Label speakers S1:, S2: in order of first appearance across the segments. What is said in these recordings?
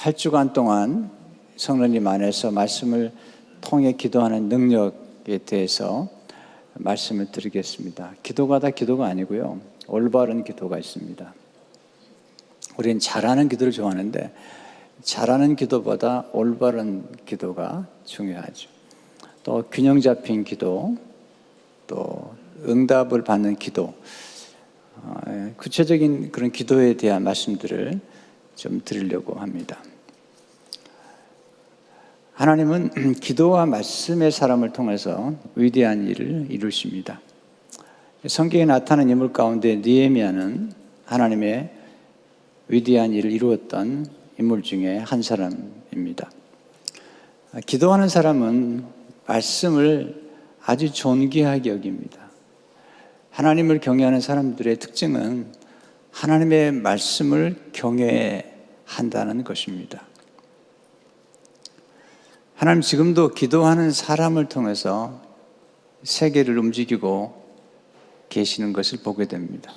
S1: 8주간 동안 성령님 안에서 말씀을 통해 기도하는 능력에 대해서 말씀을 드리겠습니다. 기도가 다 기도가 아니고요. 올바른 기도가 있습니다. 우리는 잘하는 기도를 좋아하는데 잘하는 기도보다 올바른 기도가 중요하죠. 또 균형 잡힌 기도, 또 응답을 받는 기도, 구체적인 그런 기도에 대한 말씀들을 좀 드리려고 합니다. 하나님은 기도와 말씀의 사람을 통해서 위대한 일을 이루십니다. 성경에 나타난 인물 가운데 느헤미야는 하나님의 위대한 일을 이루었던 인물 중에 한 사람입니다. 기도하는 사람은 말씀을 아주 존귀하게 여깁니다. 하나님을 경외하는 사람들의 특징은 하나님의 말씀을 경외한다는 것입니다. 하나님 지금도 기도하는 사람을 통해서 세계를 움직이고 계시는 것을 보게 됩니다.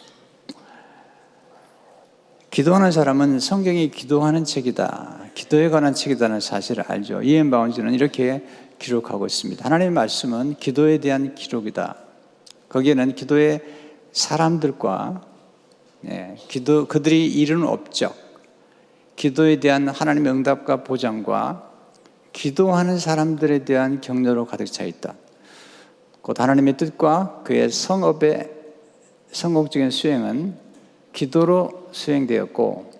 S1: 기도하는 사람은 성경이 기도하는 책이다, 기도에 관한 책이라는 사실을 알죠. 이엔 바운즈는 이렇게 기록하고 있습니다. 하나님의 말씀은 기도에 대한 기록이다. 거기에는 기도의 사람들과 그들이 이루는 업적, 기도에 대한 하나님의 응답과 보장과 기도하는 사람들에 대한 격려로 가득 차 있다. 곧 하나님의 뜻과 그의 성업의 성공적인 수행은 기도로 수행되었고,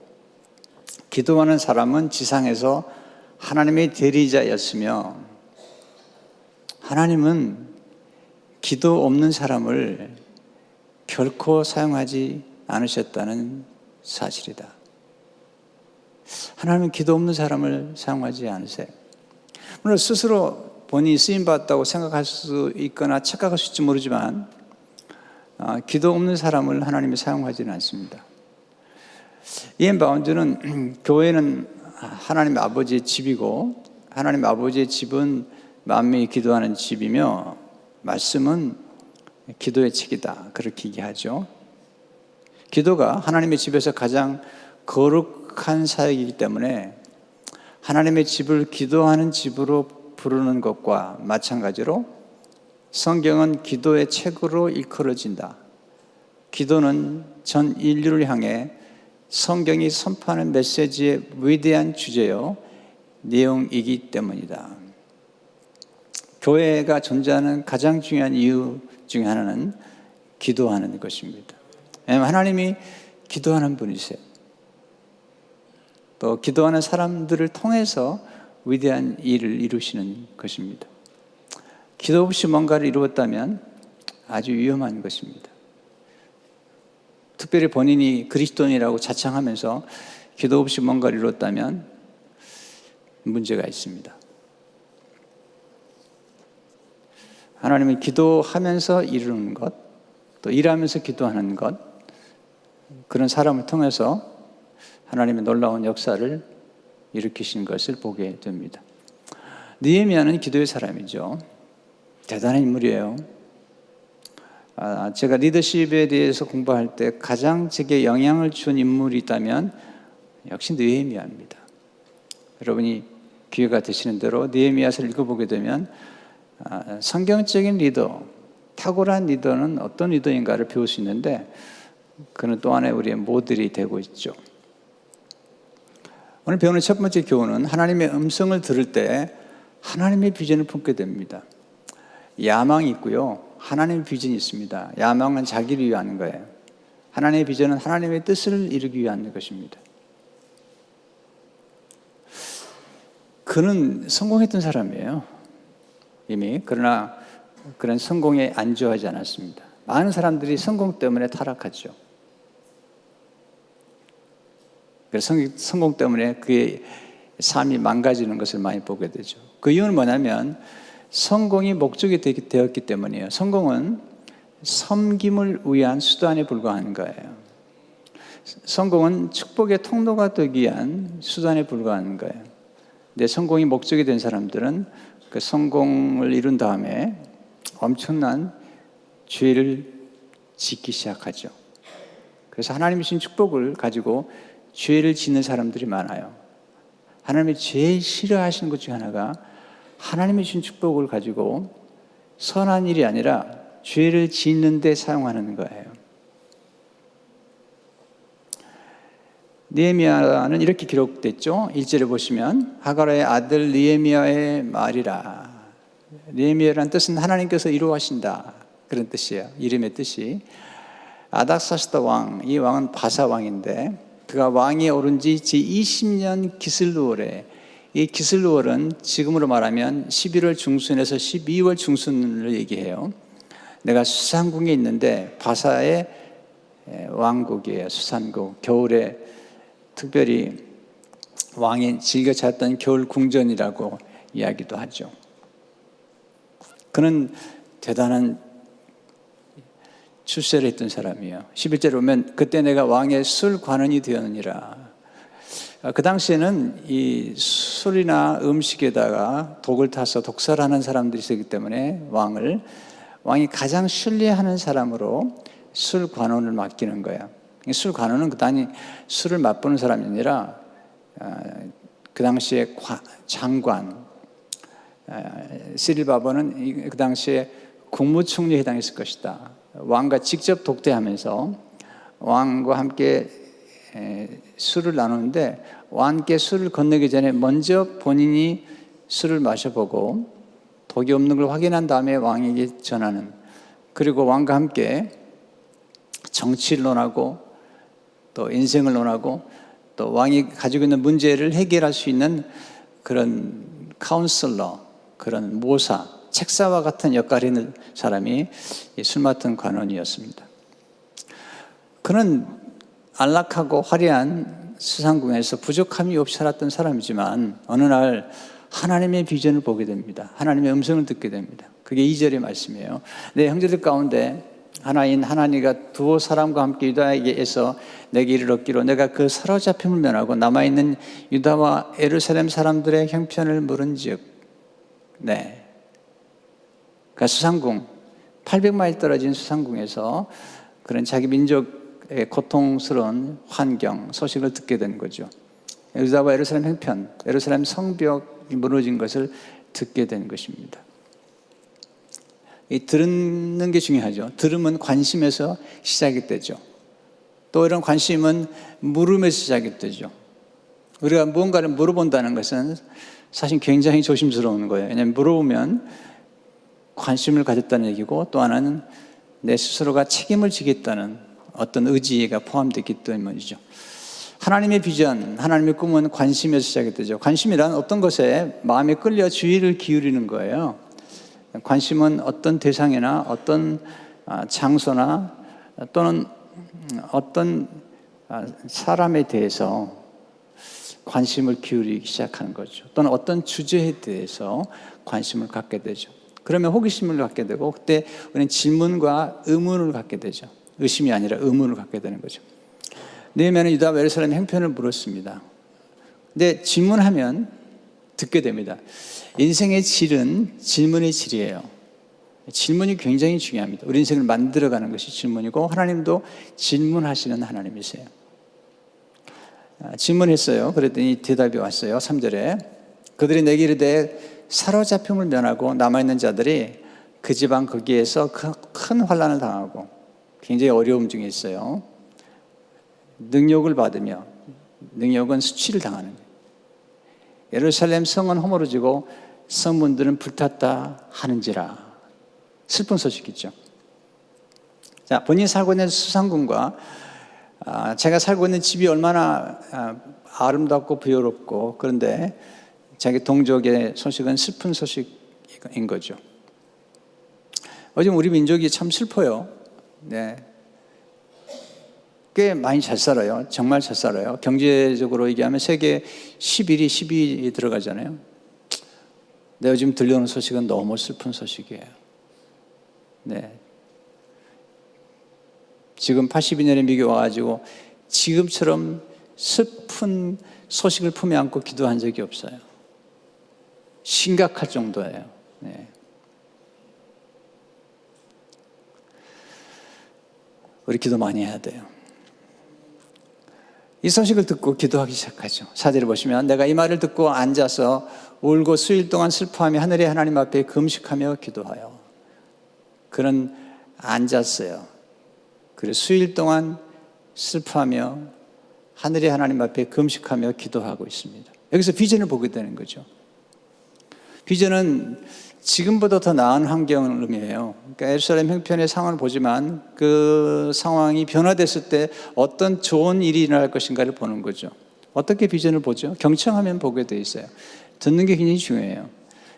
S1: 기도하는 사람은 지상에서 하나님의 대리자였으며, 하나님은 기도 없는 사람을 결코 사용하지 않으셨다는 사실이다. 하나님은 기도 없는 사람을 사용하지 않으세요. 물론 스스로 본인이 쓰임받았다고 생각할 수 있거나 착각할 수 있을지 모르지만 기도 없는 사람을 하나님이 사용하지는 않습니다. 이엔 바운드는 교회는 하나님 아버지의 집이고, 하나님 아버지의 집은 만민이 기도하는 집이며, 말씀은 기도의 책이다, 그렇게 얘기하죠. 기도가 하나님의 집에서 가장 거룩한 사역이기 때문에 하나님의 집을 기도하는 집으로 부르는 것과 마찬가지로 성경은 기도의 책으로 일컬어진다. 기도는 전 인류를 향해 성경이 선포하는 메시지의 위대한 주제요 내용이기 때문이다. 교회가 존재하는 가장 중요한 이유 중에 하나는 기도하는 것입니다. 왜냐하면 하나님이 기도하는 분이세요. 또 기도하는 사람들을 통해서 위대한 일을 이루시는 것입니다. 기도 없이 뭔가를 이루었다면 아주 위험한 것입니다. 특별히 본인이 그리스도인이라고 자창하면서 기도 없이 뭔가를 이루었다면 문제가 있습니다. 하나님은 기도하면서 이루는 것, 또 일하면서 기도하는 것, 그런 사람을 통해서 하나님의 놀라운 역사를 일으키신 것을 보게 됩니다. 느헤미야는 기도의 사람이죠. 대단한 인물이에요. 제가 리더십에 대해서 공부할 때 가장 제게 영향을 준 인물이 있다면 역시 느헤미야입니다. 여러분이 기회가 되시는 대로 느헤미야서를 읽어보게 되면 성경적인 리더, 탁월한 리더는 어떤 리더인가를 배울 수 있는데, 그는 또 하나의 우리의 모델이 되고 있죠. 오늘 배우는 첫 번째 교훈은 하나님의 음성을 들을 때 하나님의 비전을 품게 됩니다. 야망이 있고요, 하나님의 비전이 있습니다. 야망은 자기를 위한 거예요. 하나님의 비전은 하나님의 뜻을 이루기 위한 것입니다. 그는 성공했던 사람이에요, 이미. 그러나 그런 성공에 안주하지 않았습니다. 많은 사람들이 성공 때문에 타락하죠. 그래서 성공 때문에 그의 삶이 망가지는 것을 많이 보게 되죠. 그 이유는 뭐냐면 성공이 목적이 되었기 때문이에요. 성공은 섬김을 위한 수단에 불과한 거예요. 성공은 축복의 통로가 되기 위한 수단에 불과한 거예요. 근데 성공이 목적이 된 사람들은 그 성공을 이룬 다음에 엄청난 죄를 짓기 시작하죠. 그래서 하나님이 주신 축복을 가지고 죄를 짓는 사람들이 많아요. 하나님이 제일 싫어하시는 것 중에 하나가 하나님이 주신 축복을 가지고 선한 일이 아니라 죄를 짓는 데 사용하는 거예요. 느헤미야는 이렇게 기록됐죠. 1절에 보시면 하가라의 아들 느헤미야의 말이라. 느헤미야라는 뜻은 하나님께서 이루하신다, 그런 뜻이에요. 이름의 뜻이. 아닥사스다 왕, 이 왕은 바사 왕인데 그가 왕위에 오른 지 제20년 기슬루월에, 이 기슬루월은 지금으로 말하면 11월 중순에서 12월 중순을 얘기해요. 내가 수산궁에 있는데 바사의 왕국이에요. 수산국. 겨울에 특별히 왕이 즐겨 찾던 겨울 궁전이라고 이야기도 하죠. 그는 대단한 출세를 했던 사람이에요. 11절에 보면 그때 내가 왕의 술 관원이 되었느니라. 그 당시에는 이 술이나 음식에다가 독을 타서 독살하는 사람들이 있었기 때문에 왕이 가장 신뢰하는 사람으로 술 관원을 맡기는 거야. 술 관원은 단지 술을 맛보는 사람이 아니라 그 당시에 장관, 시릴바버는 그 당시에 국무총리에 해당했을 것이다. 왕과 직접 독대하면서 왕과 함께 술을 나누는데 왕께 술을 건네기 전에 먼저 본인이 술을 마셔보고 독이 없는 걸 확인한 다음에 왕에게 전하는, 그리고 왕과 함께 정치를 논하고 또 인생을 논하고 또 왕이 가지고 있는 문제를 해결할 수 있는 그런 카운슬러, 그런 모사, 책사와 같은 역할을 했는 사람이 술 맡은 관원이었습니다. 그는 안락하고 화려한 수상궁에서 부족함이 없이 살았던 사람이지만 어느 날 하나님의 비전을 보게 됩니다. 하나님의 음성을 듣게 됩니다. 그게 2절의 말씀이에요. 내 형제들 가운데 하나인 하나니가 두 사람과 함께 유다에게서 내게 이르렀기로 내가 그 사로잡힘을 면하고 남아있는 유다와 예루살렘 사람들의 형편을 물은즉. 네. 그러니까 수상궁, 800마일 떨어진 수상궁에서 그런 자기 민족의 고통스러운 환경, 소식을 듣게 된 거죠. 유다와 예루살렘 형편, 예루살렘 성벽이 무너진 것을 듣게 된 것입니다. 이 듣는 게 중요하죠. 들으면 관심에서 시작이 되죠. 또 이런 관심은 물음에서 시작이 되죠. 우리가 무언가를 물어본다는 것은 사실 굉장히 조심스러운 거예요. 왜냐하면 물어보면 관심을 가졌다는 얘기고, 또 하나는 내 스스로가 책임을 지겠다는 어떤 의지가 포함되기 때문이죠. 하나님의 비전, 하나님의 꿈은 관심에서 시작이 되죠. 관심이란 어떤 것에 마음에 끌려 주의를 기울이는 거예요. 관심은 어떤 대상이나 어떤 장소나 또는 어떤 사람에 대해서 관심을 기울이기 시작하는 거죠. 또는 어떤 주제에 대해서 관심을 갖게 되죠. 그러면 호기심을 갖게 되고 그때 우리는 질문과 의문을 갖게 되죠. 의심이 아니라 의문을 갖게 되는 거죠. 느헤미야는 유다와 예루살렘 형편을 물었습니다. 근데 질문하면 듣게 됩니다. 인생의 질은 질문의 질이에요. 질문이 굉장히 중요합니다. 우리 인생을 만들어가는 것이 질문이고 하나님도 질문하시는 하나님이세요. 질문했어요. 그랬더니 대답이 왔어요. 3절에 그들이 내게 이르되 사로잡힘을 면하고 남아있는 자들이 그 지방 거기에서 큰 환난을 당하고 굉장히 어려움 중에 있어요. 능욕을 받으며, 능욕은 수치를 당하는 거예요. 예루살렘 성은 허물어지고 성문들은 불탔다 하는지라. 슬픈 소식이죠. 자, 본인이 살고 있는 수상궁과 제가 살고 있는 집이 얼마나 아름답고 부여롭고, 그런데 자기 동족의 소식은 슬픈 소식인 거죠. 요즘 우리 민족이 참 슬퍼요. 네. 꽤 많이 잘 살아요. 정말 잘 살아요. 경제적으로 얘기하면 세계 11위, 12위 들어가잖아요. 근데 요즘 들려오는 소식은 너무 슬픈 소식이에요. 네. 지금 82년에 미국에 와가지고 지금처럼 슬픈 소식을 품에 안고 기도한 적이 없어요. 심각할 정도예요. 네. 우리 기도 많이 해야 돼요. 이 소식을 듣고 기도하기 시작하죠. 4절에 보시면 내가 이 말을 듣고 앉아서 울고 수일 동안 슬퍼하며 하늘의 하나님 앞에 금식하며 기도하여. 그는 앉았어요. 그리고 수일 동안 슬퍼하며 하늘의 하나님 앞에 금식하며 기도하고 있습니다. 여기서 비전을 보게 되는 거죠. 비전은 지금보다 더 나은 환경을 의미해요. 그러니까 예루살렘 형편의 상황을 보지만 그 상황이 변화됐을 때 어떤 좋은 일이 일어날 것인가를 보는 거죠. 어떻게 비전을 보죠? 경청하면 보게 돼 있어요. 듣는 게 굉장히 중요해요.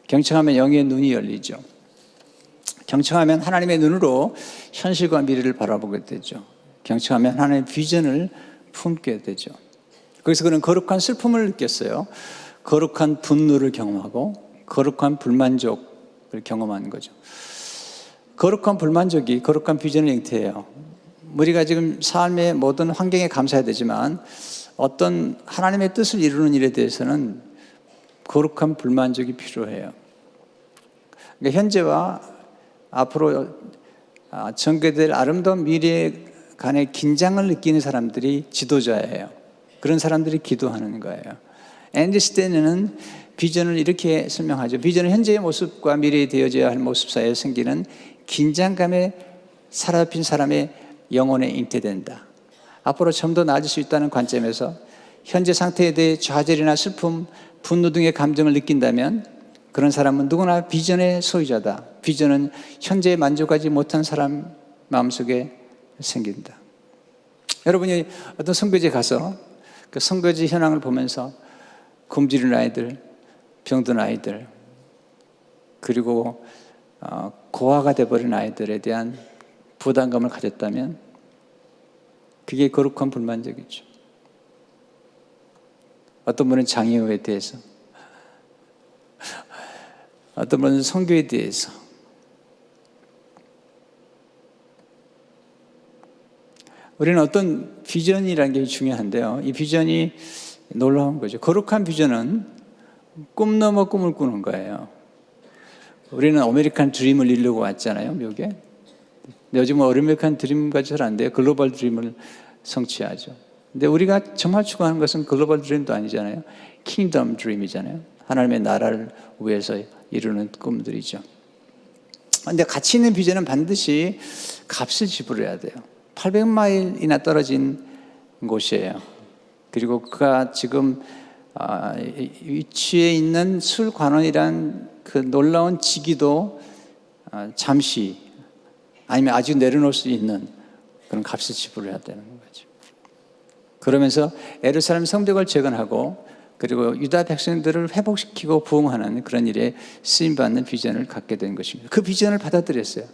S1: 경청하면 영의 눈이 열리죠. 경청하면 하나님의 눈으로 현실과 미래를 바라보게 되죠. 경청하면 하나님의 비전을 품게 되죠. 거기서 그는 거룩한 슬픔을 느꼈어요. 거룩한 분노를 경험하고 거룩한 불만족을 경험하는 거죠. 거룩한 불만족이 거룩한 비전을 잉태해요. 우리가 지금 삶의 모든 환경에 감사해야 되지만 어떤 하나님의 뜻을 이루는 일에 대해서는 거룩한 불만족이 필요해요. 그러니까 현재와 앞으로 전개될 아름다운 미래 간의 긴장을 느끼는 사람들이 지도자예요. 그런 사람들이 기도하는 거예요. 앤디 스탠리는 비전을 이렇게 설명하죠. 비전은 현재의 모습과 미래에 되어져야 할 모습 사이에 생기는 긴장감에 사로잡힌 사람의 영혼에 잉태된다. 앞으로 좀 더 나아질 수 있다는 관점에서 현재 상태에 대해 좌절이나 슬픔, 분노 등의 감정을 느낀다면 그런 사람은 누구나 비전의 소유자다. 비전은 현재에 만족하지 못한 사람 마음속에 생긴다. 여러분이 어떤 선교지에 가서 그 선교지 현황을 보면서 굶주린 아이들, 병든 아이들, 그리고 고아가 되어버린 아이들에 대한 부담감을 가졌다면 그게 거룩한 불만족이죠. 어떤 분은 장애우에 대해서, 어떤 분은 선교에 대해서, 우리는 어떤 비전이라는 게 중요한데요. 이 비전이 놀라운 거죠. 거룩한 비전은 꿈 넘어 꿈을 꾸는 거예요. 우리는 아메리칸 드림을 이루려고 왔잖아요, 미국에. 근데 요즘은 아메리칸 드림과 잘 안 돼요. 글로벌 드림을 성취하죠. 근데 우리가 정말 추구하는 것은 글로벌 드림도 아니잖아요. 킹덤 드림이잖아요. 하나님의 나라를 위해서 이루는 꿈들이죠. 근데 가치 있는 비전은 반드시 값을 지불해야 돼요. 800마일이나 떨어진 곳이에요. 그리고 그가 지금 위치에 있는 술관원이란 그 놀라운 직위도 잠시 아니면 아주 내려놓을 수 있는 그런 값을 지불해야 되는 거죠. 그러면서 예루살렘 성벽을 재건하고 그리고 유다 백성들을 회복시키고 부흥하는 그런 일에 쓰임받는 비전을 갖게 된 것입니다. 그 비전을 받아들였어요.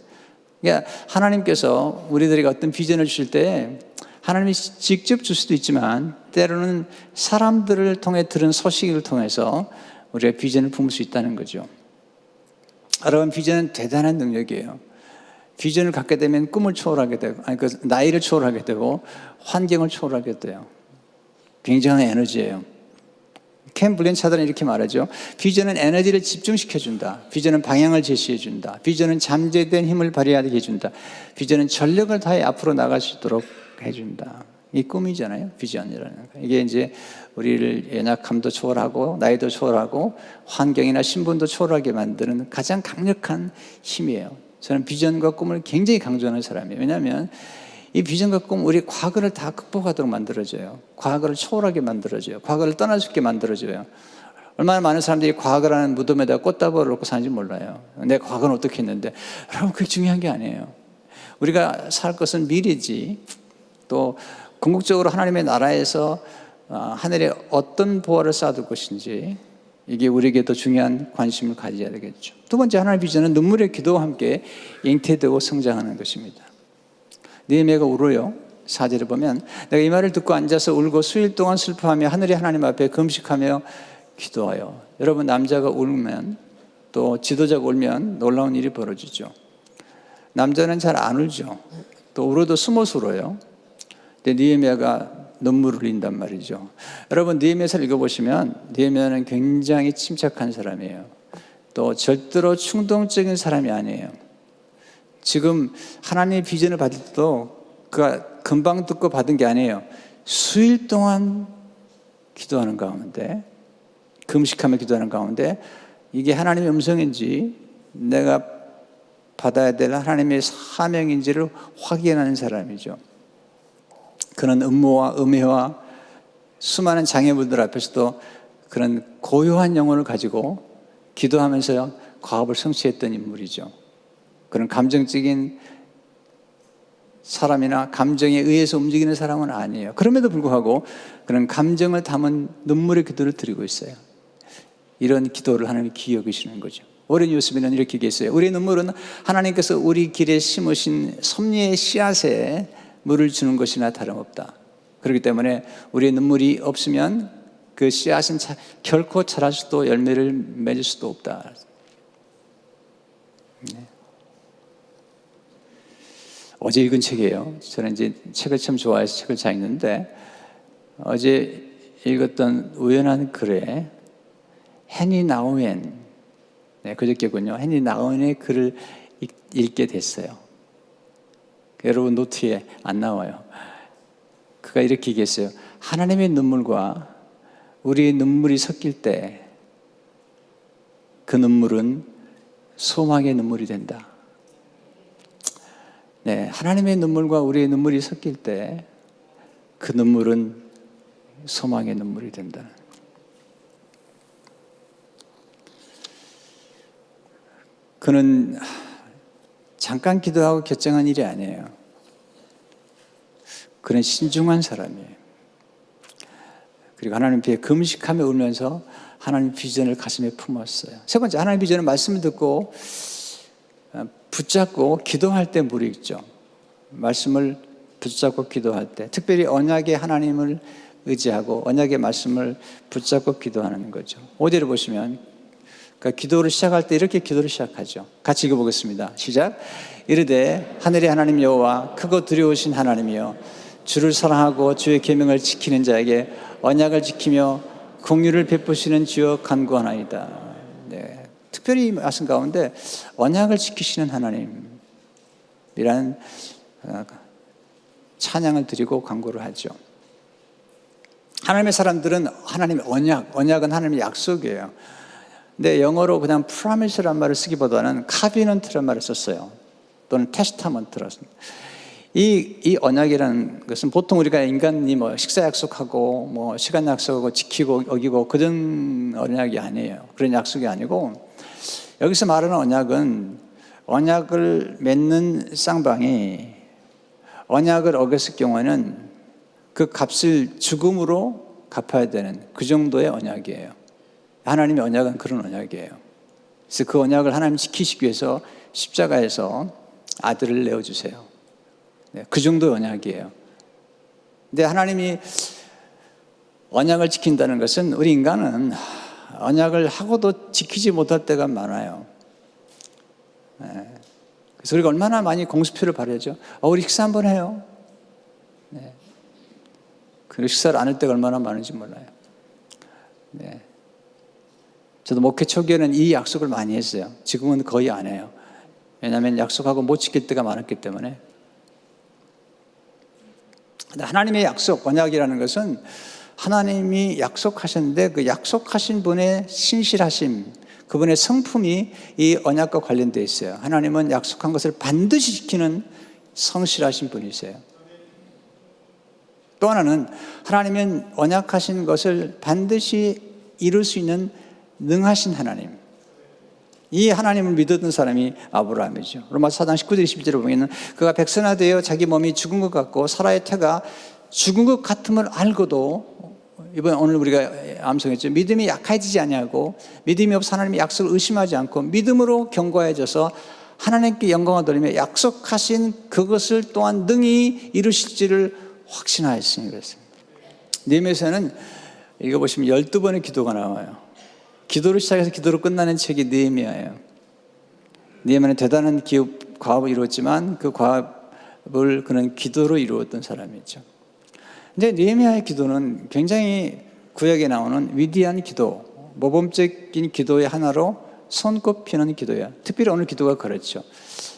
S1: 그러니까 하나님께서 우리들에게 어떤 비전을 주실 때 하나님이 직접 줄 수도 있지만 때로는 사람들을 통해 들은 소식을 통해서 우리가 비전을 품을 수 있다는 거죠. 여러분, 비전은 대단한 능력이에요. 비전을 갖게 되면 꿈을 초월하게 되고, 나이를 초월하게 되고 환경을 초월하게 돼요. 굉장한 에너지예요. 켄 블렌차드는 이렇게 말하죠. 비전은 에너지를 집중시켜준다. 비전은 방향을 제시해준다. 비전은 잠재된 힘을 발휘하게 해준다. 비전은 전력을 다해 앞으로 나갈 수 있도록 해준다. 이 꿈이잖아요. 비전이라는 거. 이게 이제 우리를 연약함도 초월하고 나이도 초월하고 환경이나 신분도 초월하게 만드는 가장 강력한 힘이에요. 저는 비전과 꿈을 굉장히 강조하는 사람이에요. 왜냐하면 이 비전과 꿈, 우리 과거를 다 극복하도록 만들어줘요. 과거를 초월하게 만들어줘요. 과거를 떠날 수 있게 만들어줘요. 얼마나 많은 사람들이 과거라는 무덤에다 꽃다발을 놓고 사는지 몰라요. 내 과거는 어떻게 했는데. 여러분, 그게 중요한 게 아니에요. 우리가 살 것은 미래지, 또 궁극적으로 하나님의 나라에서 하늘에 어떤 보화를 쌓아둘 것인지, 이게 우리에게 더 중요한 관심을 가져야 되겠죠. 두 번째, 하나님의 비전은 눈물의 기도와 함께 잉태되고 성장하는 것입니다. 느헤미야가 울어요. 4절에 보면 내가 이 말을 듣고 앉아서 울고 수일 동안 슬퍼하며 하늘의 하나님 앞에 금식하며 기도하여. 여러분, 남자가 울면 또 지도자가 울면 놀라운 일이 벌어지죠. 남자는 잘 안 울죠. 또 울어도 숨어서 울어요. 근데 느헤미야가 눈물을 흘린단 말이죠. 여러분, 느헤미야서를 읽어보시면 느헤미야는 굉장히 침착한 사람이에요. 또 절대로 충동적인 사람이 아니에요. 지금 하나님의 비전을 받을 때도 그가 금방 듣고 받은 게 아니에요. 수일 동안 기도하는 가운데, 금식하며 기도하는 가운데 이게 하나님의 음성인지 내가 받아야 될 하나님의 사명인지를 확인하는 사람이죠. 그런 음모와 음해와 수많은 장애물들 앞에서도 그런 고요한 영혼을 가지고 기도하면서 과업을 성취했던 인물이죠. 그런 감정적인 사람이나 감정에 의해서 움직이는 사람은 아니에요. 그럼에도 불구하고 그런 감정을 담은 눈물의 기도를 드리고 있어요. 이런 기도를 하나님이 귀히 여기시는 거죠. 오랜 요셉에는 이렇게 얘기했어요. 우리의 눈물은 하나님께서 우리 길에 심으신 섭리의 씨앗에 물을 주는 것이나 다름없다. 그렇기 때문에 우리의 눈물이 없으면 그 씨앗은 결코 자랄 수도 열매를 맺을 수도 없다. 네. 어제 읽은 책이에요. 저는 이제 책을 참 좋아해서 책을 잘 읽는데 어제 읽었던 우연한 글에 해니 나우엔, 그저께군요. 해니 나우엔의 글을 읽게 됐어요. 여러분 노트에 안 나와요. 그가 이렇게 얘기했어요. 하나님의 눈물과 우리의 눈물이 섞일 때 그 눈물은 소망의 눈물이 된다. 네, 하나님의 눈물과 우리의 눈물이 섞일 때 그 눈물은 소망의 눈물이 된다. 그는 잠깐 기도하고 결정한 일이 아니에요. 그는 신중한 사람이에요. 그리고 하나님 앞에 금식하며 울면서 하나님 비전을 가슴에 품었어요. 세 번째, 하나님 비전은 말씀을 듣고 붙잡고 기도할 때 물이 있죠. 말씀을 붙잡고 기도할 때, 특별히 언약의 하나님을 의지하고 언약의 말씀을 붙잡고 기도하는 거죠. 5절을 보시면 그러니까 기도를 시작할 때 이렇게 기도를 시작하죠. 같이 읽어보겠습니다. 시작. 이르되 하늘의 하나님 여호와 크고 두려우신 하나님이여 주를 사랑하고 주의 계명을 지키는 자에게 언약을 지키며 긍휼을 베푸시는 주여 간구하나이다. 네. 특별히 말씀 가운데 언약을 지키시는 하나님이라는 찬양을 드리고 간구를 하죠. 하나님의 사람들은 하나님의 언약은 하나님의 약속이에요. 근데 영어로 그냥 promise란 말을 쓰기보다는 covenant란 말을 썼어요. 또는 testament라고 씁니다. 이 언약이라는 것은 보통 우리가 인간이 뭐 식사 약속하고 뭐 시간 약속하고 지키고 어기고 그런 언약이 아니에요. 그런 약속이 아니고 여기서 말하는 언약은 언약을 맺는 쌍방이 언약을 어겼을 경우에는 그 값을 죽음으로 갚아야 되는 그 정도의 언약이에요. 하나님의 언약은 그런 언약이에요. 그래서 그 언약을 하나님 지키시기 위해서 십자가에서 아들을 내어주세요. 네, 그 정도의 언약이에요. 근데 하나님이 언약을 지킨다는 것은 우리 인간은 언약을 하고도 지키지 못할 때가 많아요. 네. 그래서 우리가 얼마나 많이 공수표를 바르죠. 우리 식사 한번 해요. 네. 그리고 식사를 안 할 때가 얼마나 많은지 몰라요. 네. 저도 목회 초기에는 이 약속을 많이 했어요. 지금은 거의 안 해요. 왜냐하면 약속하고 못 지킬 때가 많았기 때문에. 하나님의 약속, 언약이라는 것은 하나님이 약속하셨는데 그 약속하신 분의 신실하심, 그분의 성품이 이 언약과 관련되어 있어요. 하나님은 약속한 것을 반드시 지키는 성실하신 분이세요. 또 하나는 하나님은 언약하신 것을 반드시 이룰 수 있는 능하신 하나님. 이 하나님을 믿었던 사람이 아브라함이죠. 로마서 4장 19절 21절을 보면 그가 백선화되어 자기 몸이 죽은 것 같고 사라의 태가 죽은 것 같음을 알고도 이번 오늘 우리가 암송했죠. 믿음이 약해지지 아니하고 믿음이 없어 하나님의 약속을 의심하지 않고 믿음으로 견고해져서 하나님께 영광을 돌리며 약속하신 그것을 또한 능히 이루실지를 확신하였으니 그랬습니다. 느헤미야서는 읽어보시면 12번의 기도가 나와요. 기도를 시작해서 기도로 끝나는 책이 느헤미야예요. 느헤미야는 대단한 과업을 이루었지만 그 과업을 그는 기도로 이루었던 사람이죠. 근데 느헤미야의 기도는 굉장히 구약에 나오는 위대한 기도, 모범적인 기도의 하나로 손꼽히는 기도예요. 특별히 오늘 기도가 그렇죠.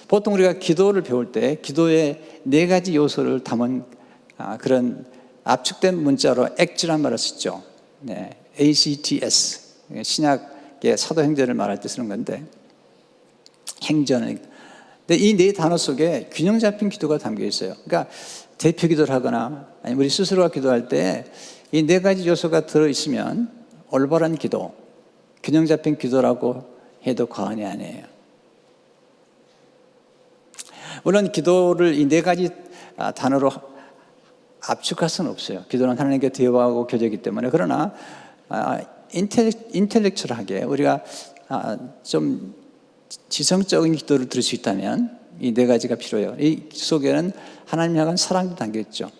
S1: 보통 우리가 기도를 배울 때 기도의 4가지 요소를 담은 그런 압축된 문자로 액츠란 말을 쓰죠. 네, ACTS. 신약의 사도행전을 말할 때 쓰는 건데, 행전은. 근데 이 네 단어 속에 균형 잡힌 기도가 담겨 있어요. 그러니까 대표 기도를 하거나 아니면 우리 스스로가 기도할 때 이 네 가지 요소가 들어있으면 올바른 기도, 균형 잡힌 기도라고 해도 과언이 아니에요. 물론 기도를 이 네 가지 단어로 압축할 수는 없어요. 기도는 하나님께 대화하고 교제이기 때문에. 그러나 인텔렉츄얼하게 우리가 좀 지성적인 기도를 들을 수 있다면 이 네 가지가 필요해요. 이 속에는 하나님 향한 사랑도 담겨있죠.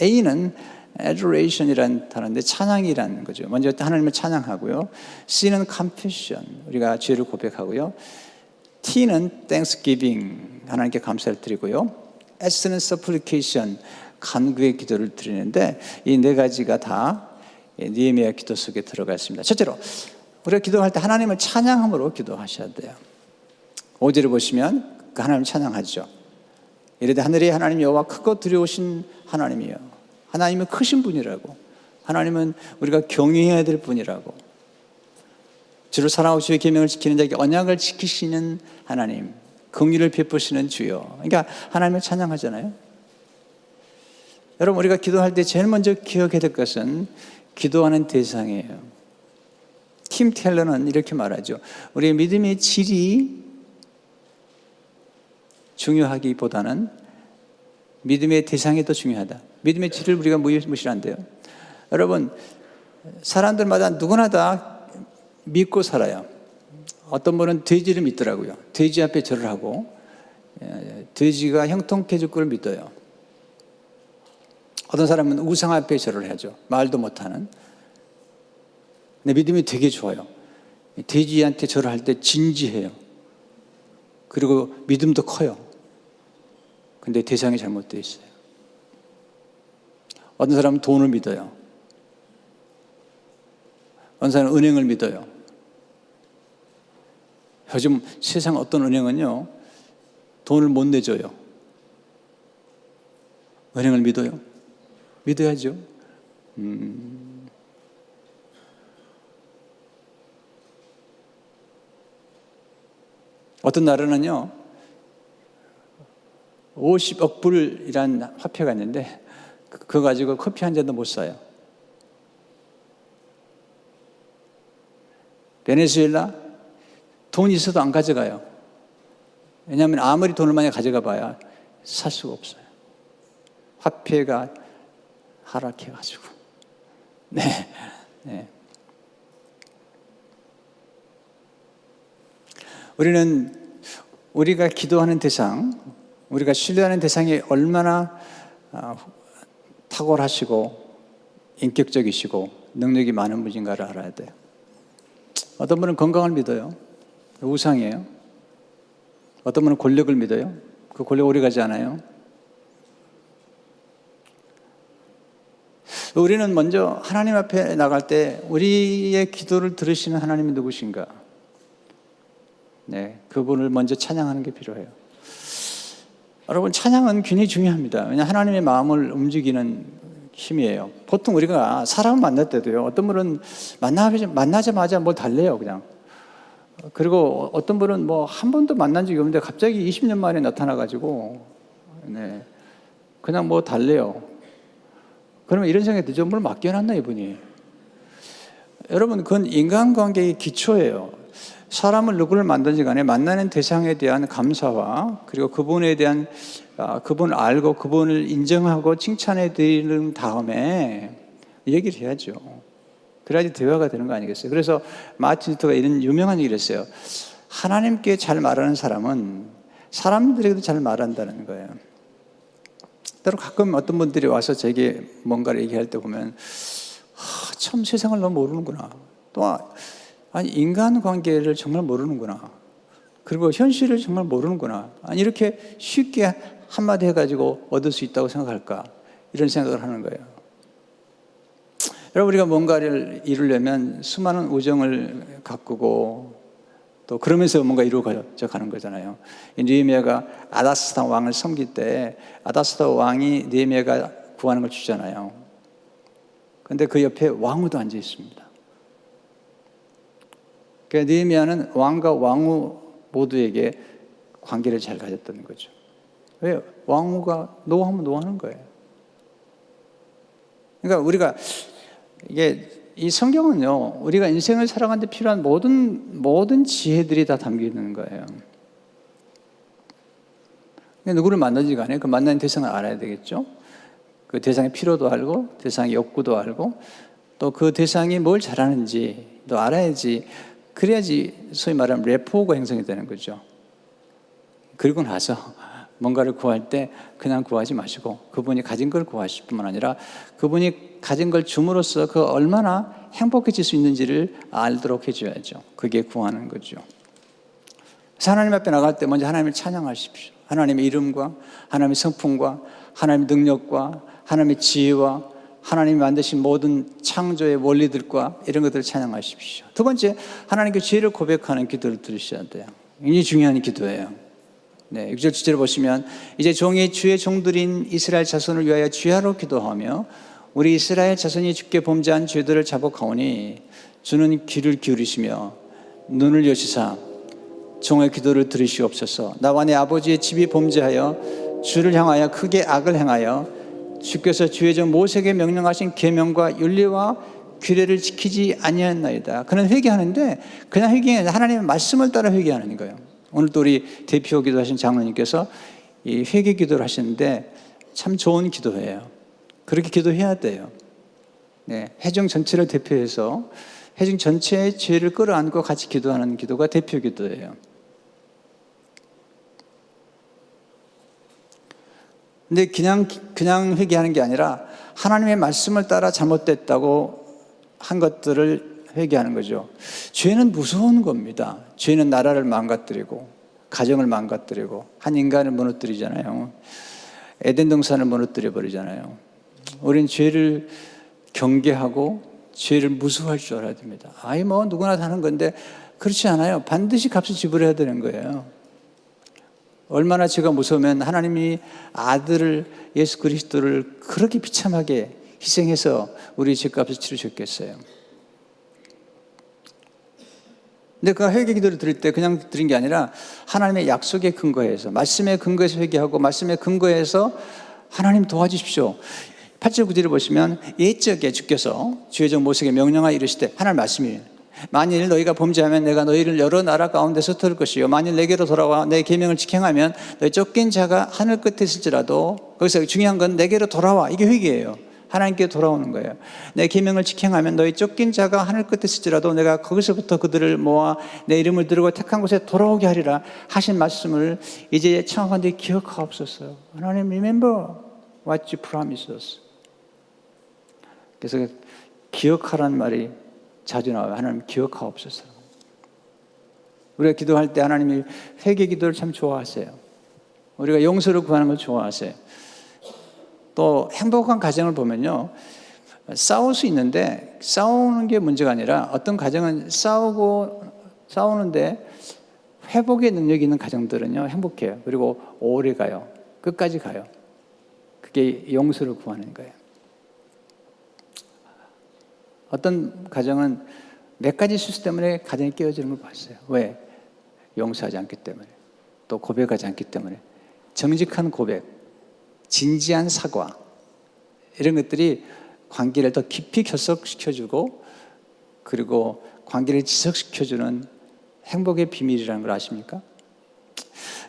S1: A는 adoration이라는 단어인데 찬양이라는 거죠. 먼저 하나님을 찬양하고요. C는 confession, 우리가 죄를 고백하고요. T는 thanksgiving, 하나님께 감사를 드리고요. S는 supplication, 간구의 기도를 드리는데 이 네 가지가 다 느헤미야 기도 속에 들어가 있습니다. 첫째로 우리가 기도할 때 하나님을 찬양함으로 기도하셔야 돼요. 5절을 보시면 그 하나님을 찬양하죠. 이르되 하늘의 하나님 여호와 크고 두려우신 하나님이요, 하나님은 크신 분이라고, 하나님은 우리가 경외해야 될 분이라고, 주를 사랑하고 주의 계명을 지키는 자에게 언약을 지키시는 하나님, 긍휼을 베푸시는 주요. 그러니까 하나님을 찬양하잖아요. 여러분, 우리가 기도할 때 제일 먼저 기억해야 될 것은 기도하는 대상이에요. 팀 켈러는 이렇게 말하죠. 우리의 믿음의 질이 중요하기보다는 믿음의 대상이 더 중요하다. 믿음의 질을 우리가 무시한대요. 여러분, 사람들마다 누구나 다 믿고 살아요. 어떤 분은 돼지를 믿더라고요. 돼지 앞에 절을 하고 돼지가 형통케 해줄 걸 믿어요. 어떤 사람은 우상 앞에 절을 하죠. 말도 못하는. 근데 믿음이 되게 좋아요. 돼지한테 절을 할 때 진지해요. 그리고 믿음도 커요. 근데 대상이 잘못되어 있어요. 어떤 사람은 돈을 믿어요. 어떤 사람은 은행을 믿어요. 요즘 세상 어떤 은행은요, 돈을 못 내줘요. 은행을 믿어요? 믿어야죠. 어떤 나라는요, 50억 불이란 화폐가 있는데 그거 가지고 커피 한 잔도 못 사요. 베네수엘라 돈 있어도 안 가져가요. 왜냐하면 아무리 돈을 많이 가져가 봐야 살 수가 없어요. 화폐가 하락해가지고. 네. 우리가 기도하는 대상, 우리가 신뢰하는 대상이 얼마나 탁월하시고 인격적이시고 능력이 많은 분인가를 알아야 돼요. 어떤 분은 건강을 믿어요. 우상이에요. 어떤 분은 권력을 믿어요. 그 권력 오래 가지 않아요. 우리는 먼저 하나님 앞에 나갈 때 우리의 기도를 들으시는 하나님이 누구신가? 네, 그분을 먼저 찬양하는 게 필요해요. 여러분, 찬양은 굉장히 중요합니다. 왜냐하면 하나님의 마음을 움직이는 힘이에요. 보통 우리가 사람을 만날 때도요, 어떤 분은 만나자마자 뭐 달래요, 그냥. 그리고 어떤 분은 뭐 한 번도 만난 적이 없는데 갑자기 20년 만에 나타나가지고, 네, 그냥 뭐 달래요. 그러면 이런 생각이 들죠. 뭘 맡겨놨나, 이분이. 여러분, 그건 인간관계의 기초예요. 사람을 누구를 만든지 간에 만나는 대상에 대한 감사와 그리고 그분에 대한 그분을 알고 그분을 인정하고 칭찬해 드리는 다음에 얘기를 해야죠. 그래야지 대화가 되는 거 아니겠어요? 그래서 마틴 루터가 이런 유명한 얘기를 했어요. 하나님께 잘 말하는 사람은 사람들에게도 잘 말한다는 거예요. 때로 가끔 어떤 분들이 와서 제게 뭔가를 얘기할 때 보면 참 세상을 너무 모르는구나. 또 아니, 인간관계를 정말 모르는구나. 그리고 현실을 정말 모르는구나. 아니, 이렇게 쉽게 한마디 해가지고 얻을 수 있다고 생각할까? 이런 생각을 하는 거예요. 여러분, 우리가 뭔가를 이루려면 수많은 우정을 가꾸고 또 그러면서 뭔가 이루어져 가는 거잖아요. 느헤미야가 아다스다 왕을 섬길 때 아다스다 왕이 느헤미야가 구하는 걸 주잖아요. 근데 그 옆에 왕후도 앉아 있습니다. 그러니까 느헤미야는 왕과 왕후 모두에게 관계를 잘 가졌다는 거죠. 왜요? 왕후가 노하면 노하는 거예요. 그러니까 우리가 이 성경은요, 우리가 인생을 살아가는 데 필요한 모든 지혜들이 다 담겨 있는 거예요. 누구를 만나지 간에 그 만나는 대상을 알아야 되겠죠. 그 대상의 필요도 알고, 대상의 욕구도 알고, 또 그 대상이 뭘 잘하는지 또 알아야지. 그래야지 소위 말하면 레포가 형성이 되는 거죠. 그리고 나서 뭔가를 구할 때 그냥 구하지 마시고 그분이 가진 걸 구하실 뿐만 아니라 그분이 가진 걸 줌으로써 그 얼마나 행복해질 수 있는지를 알도록 해줘야죠. 그게 구하는 거죠. 하나님 앞에 나갈 때 먼저 하나님을 찬양하십시오. 하나님의 이름과 하나님의 성품과 하나님의 능력과 하나님의 지혜와 하나님이 만드신 모든 창조의 원리들과 이런 것들을 찬양하십시오. 두 번째, 하나님께 죄를 고백하는 기도를 들으셔야 돼요. 굉장히 중요한 기도예요. 네, 6절 7절을 보시면 이제 종이 주의 종들인 이스라엘 자손을 위하여 주야로 기도하며 우리 이스라엘 자손이 주께 범죄한 죄들을 자복하오니 주는 귀를 기울이시며 눈을 여시사 종의 기도를 들으시옵소서. 나와 내 아버지의 집이 범죄하여 주를 향하여 크게 악을 행하여 주께서 주의 종 모세에게 명령하신 계명과 윤리와 규례를 지키지 아니하였나이다. 그는 회개하는데 그냥 회개가 아니라 하나님의 말씀을 따라 회개하는 거예요. 오늘 또 우리 대표 기도하신 장로님께서 이 회개 기도를 하시는데 참 좋은 기도예요. 그렇게 기도해야 돼요. 네, 회중 전체를 대표해서 회중 전체의 죄를 끌어안고 같이 기도하는 기도가 대표 기도예요. 근데 그냥 회개하는 게 아니라 하나님의 말씀을 따라 잘못됐다고 한 것들을 회개하는 거죠. 죄는 무서운 겁니다. 죄는 나라를 망가뜨리고 가정을 망가뜨리고 한 인간을 무너뜨리잖아요. 에덴 동산을 무너뜨려 버리잖아요. 우리는 죄를 경계하고 죄를 무서워할 줄 알아야 됩니다. 뭐 누구나 다 하는 건데 그렇지 않아요. 반드시 값을 지불해야 되는 거예요. 얼마나 죄가 무서우면 하나님이 아들을 예수 그리스도를 그렇게 비참하게 희생해서 우리 죄값을 치르셨겠어요. 근데 그 회개 기도를 드릴 때 그냥 드린 게 아니라 하나님의 약속에 근거해서 말씀에 근거해서 회개하고 말씀에 근거해서 하나님 도와주십시오. 8절 9절을 보시면 옛적에 주께서 주의 종 모세에게 명령하여 이르시되 하나님 말씀이에요. 만일 너희가 범죄하면 내가 너희를 여러 나라 가운데서 털을 것이요 만일 내게로 돌아와 내 계명을 지켜하면 너희 쫓긴 자가 하늘 끝에 있을지라도 거기서 중요한 건 내게로 돌아와. 이게 회개예요. 하나님께 돌아오는 거예요. 내 계명을 지켜하면 너희 쫓긴 자가 하늘 끝에 있을지라도 내가 거기서부터 그들을 모아 내 이름을 들고 택한 곳에 돌아오게 하리라 하신 말씀을 이제 청하건대 기억하옵소서. 하나님 remember what you promised us. 그래서 기억하라는 말이 자주 나와요. 하나님 기억하옵소서. 우리가 기도할 때 하나님이 회개 기도를 참 좋아하세요. 우리가 용서를 구하는 걸 좋아하세요. 또 행복한 가정을 보면요, 싸울 수 있는데 싸우는 게 문제가 아니라 어떤 가정은 싸우는데 회복의 능력이 있는 가정들은요 행복해요. 그리고 오래 가요. 끝까지 가요. 그게 용서를 구하는 거예요. 어떤 가정은 몇 가지 실수 때문에 가정이 깨어지는 걸 봤어요. 왜? 용서하지 않기 때문에, 또 고백하지 않기 때문에. 정직한 고백, 진지한 사과, 이런 것들이 관계를 더 깊이 결속시켜주고 그리고 관계를 지속시켜주는 행복의 비밀이라는 걸 아십니까?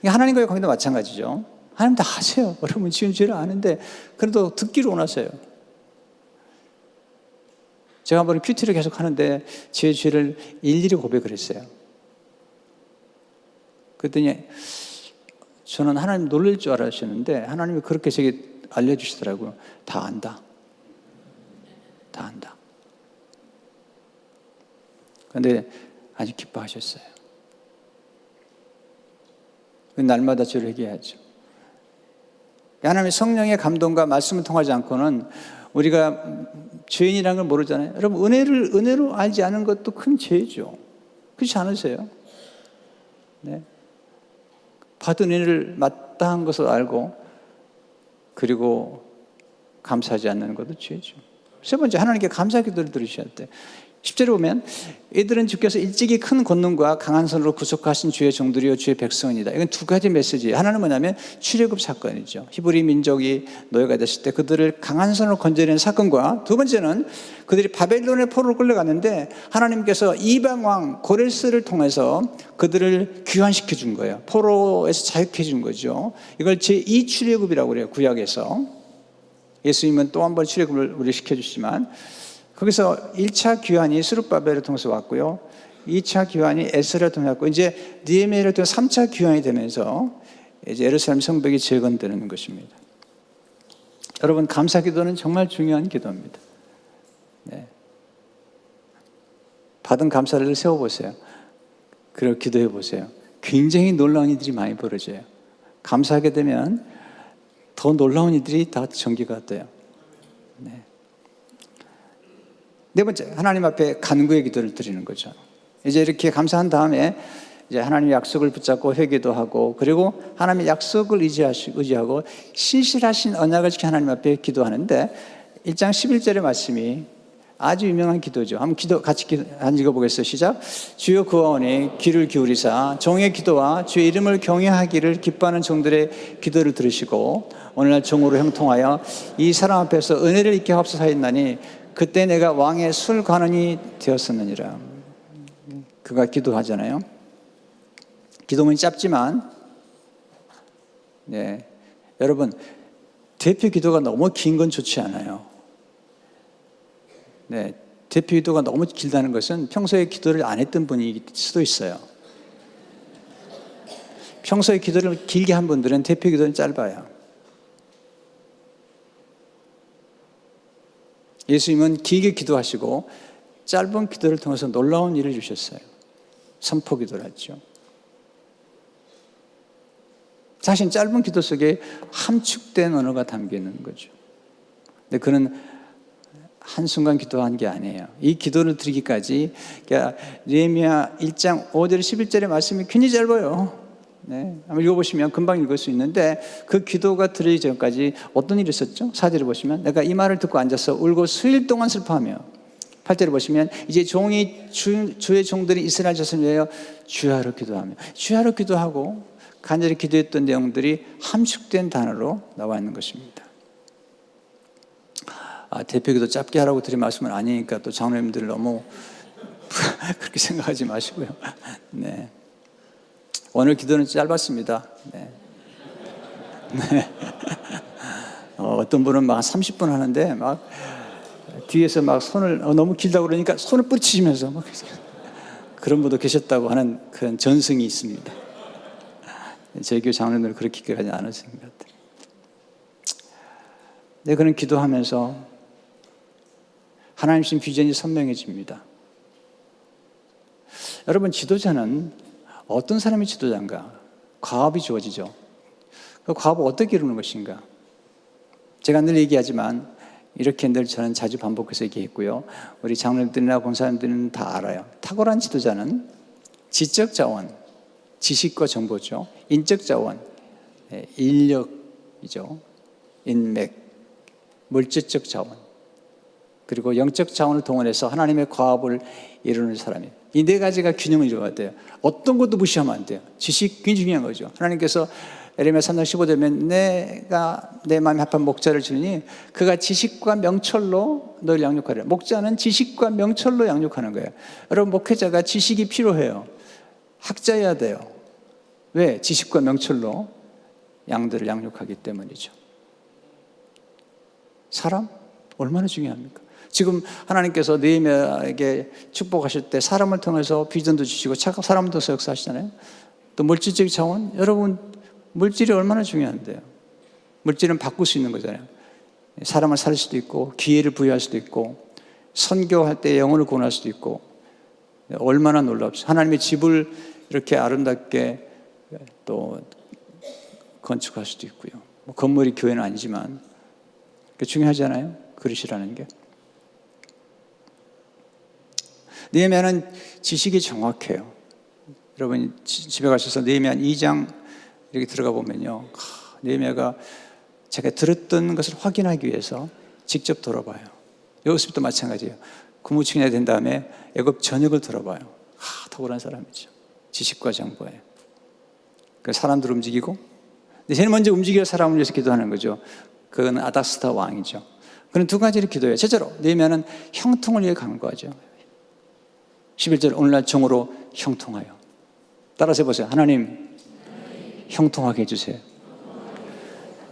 S1: 하나님과의 관계도 마찬가지죠. 하나님 다 아세요. 여러분 지은 죄를 아는데 그래도 듣기를 원하세요. 제가 한번 큐티를 계속 하는데 제 죄를 일일이 고백을 했어요. 그랬더니 저는 하나님 놀랄 줄 알았었는데 하나님이 그렇게 제게 알려주시더라고요. 다 안다. 다 안다. 그런데 아주 기뻐하셨어요. 날마다 죄를 회개해야죠. 하나님의 성령의 감동과 말씀을 통하지 않고는 우리가 죄인이라는 걸 모르잖아요. 여러분 은혜로 알지 않은 것도 큰 죄죠. 그렇지 않으세요? 네. 받은 은혜를 마땅한 것을 알고 그리고 감사하지 않는 것도 죄죠. 세 번째, 하나님께 감사 기도를 들으셔야 돼. 10절에 보면 이들은 주께서 일찍이 큰 권능과 강한 손으로 구속하신 주의 종들이요 주의 백성이다. 이건 두 가지 메시지예요. 하나는 뭐냐면 출애굽 사건이죠. 히브리 민족이 노예가 됐을 때 그들을 강한 손으로 건져내는 사건과, 두 번째는 그들이 바벨론의 포로로 끌려갔는데 하나님께서 이방 왕 고레스를 통해서 그들을 귀환시켜 준 거예요. 포로에서 자유케 해 준 거죠. 이걸 제2 출애굽이라고 그래요. 구약에서. 예수님은 또 한 번 출애굽을 우리 시켜주시지만, 거기서 1차 귀환이 스룹바벨을 통해서 왔고요. 2차 귀환이 에스라를 통해 왔고, 이제 느헤미야를 통해 3차 귀환이 되면서 이제 예루살렘 성벽이 재건되는 것입니다. 여러분, 감사 기도는 정말 중요한 기도입니다. 네. 받은 감사를 세워보세요. 그리고 기도해 보세요. 굉장히 놀라운 일들이 많이 벌어져요. 감사하게 되면 더 놀라운 일들이 다 전개가 돼요. 네. 네 번째, 하나님 앞에 간구의 기도를 드리는 거죠. 이제 이렇게 감사한 다음에 이제 하나님의 약속을 붙잡고 회개도 하고, 그리고 하나님의 약속을 의지하고 신실하신 언약을 지켜 하나님 앞에 기도하는데, 1장 11절의 말씀이 아주 유명한 기도죠. 한번 같이 읽어보겠어요. 시작. 주여 구하오니 귀를 기울이사 종의 기도와 주의 이름을 경외하기를 기뻐하는 종들의 기도를 들으시고 오늘날 종으로 형통하여 이 사람 앞에서 은혜를 잊게 하옵소서하였나니 그때 내가 왕의 술관원이 되었었느니라. 그가 기도하잖아요. 기도문이 짧지만, 네, 여러분, 대표 기도가 너무 긴 건 좋지 않아요. 네, 대표 기도가 너무 길다는 것은 평소에 기도를 안 했던 분일 수도 있어요. 평소에 기도를 길게 한 분들은 대표 기도는 짧아요. 예수님은 길게 기도하시고 짧은 기도를 통해서 놀라운 일을 주셨어요. 선포 기도를 했죠. 사실 짧은 기도 속에 함축된 언어가 담겨 있는 거죠. 근데 그는 한순간 기도한 게 아니에요. 이 기도를 드리기까지, 그러니까 느헤미야 1장 5절 11절의 말씀이 굉장히 짧아요. 네, 한번 읽어보시면 금방 읽을 수 있는데, 그 기도가 드리기 전까지 어떤 일이 있었죠? 4절을 보시면 내가 이 말을 듣고 앉아서 울고 수일 동안 슬퍼하며, 8절을 보시면 이제 종이 주의 종들이 이스라엘 자손을 위하여 주야로 기도하며, 주야로 기도하고 간절히 기도했던 내용들이 함축된 단어로 나와 있는 것입니다. 대표기도 짧게 하라고 드린 말씀은 아니니까 또 장로님들 너무 그렇게 생각하지 마시고요. 네. 오늘 기도는 짧았습니다. 네. 네. 어떤 분은 막 30분 하는데 막 뒤에서 막 손을 너무 길다고 그러니까 손을 뿌리치시면서 막 그런 분도 계셨다고 하는 그런 전승이 있습니다. 제 교회 장로님들은 그렇게 기도하지 않으신 것 같아요. 네, 그는 기도하면서 하나님 주신 비전이 선명해집니다. 여러분, 지도자는 어떤 사람이 지도자인가? 과업이 주어지죠. 그 과업을 어떻게 이루는 것인가? 제가 늘 얘기하지만 이렇게 늘 저는 자주 반복해서 얘기했고요. 우리 장로님들이나 권사님들은 다 알아요. 탁월한 지도자는 지적 자원, 지식과 정보죠. 인적 자원, 인력이죠. 인맥, 물질적 자원, 그리고 영적 자원을 동원해서 하나님의 과업을 이루는 사람이에요. 이 네 가지가 균형을 이루어야 돼요. 어떤 것도 무시하면 안 돼요. 지식 굉장히 중요한 거죠. 하나님께서 에레미야 3장 15절에 내가 내 마음에 합한 목자를 주니 그가 지식과 명철로 너를 양육하리라. 목자는 지식과 명철로 양육하는 거예요. 여러분, 목회자가 지식이 필요해요. 학자여야 돼요. 왜? 지식과 명철로 양들을 양육하기 때문이죠. 사람? 얼마나 중요합니까? 지금 하나님께서 느헤미야에게 축복하실 때 사람을 통해서 비전도 주시고 사람을 통해서 역사하시잖아요. 또 물질적 자원, 여러분, 물질이 얼마나 중요한데요. 물질은 바꿀 수 있는 거잖아요. 사람을 살릴 수도 있고 기회를 부여할 수도 있고 선교할 때 영혼을 구원할 수도 있고, 얼마나 놀랍죠. 하나님의 집을 이렇게 아름답게 또 건축할 수도 있고요. 뭐 건물이 교회는 아니지만 중요하잖아요. 그릇이라는 게. 느헤미야는 지식이 정확해요. 여러분 집에 가셔서 느헤미야 2장 이렇게 들어가 보면요, 느헤미야가 제가 들었던 것을 확인하기 위해서 직접 돌아봐요. 요셉도 마찬가지예요. 국무총리가 된 다음에 애굽 전역을 돌아봐요. 탁월한 사람이죠. 지식과 정보에. 그 사람들 움직이고, 근데 제일 먼저 움직일 사람을 위해서 기도하는 거죠. 그건 아닥스다 왕이죠. 그런 두 가지를 기도해요. 첫째로 느헤미야는 형통을 위해 간구하죠. 11절 오늘날 종으로 형통하여. 따라서 해보세요. 하나님 형통하게 해주세요.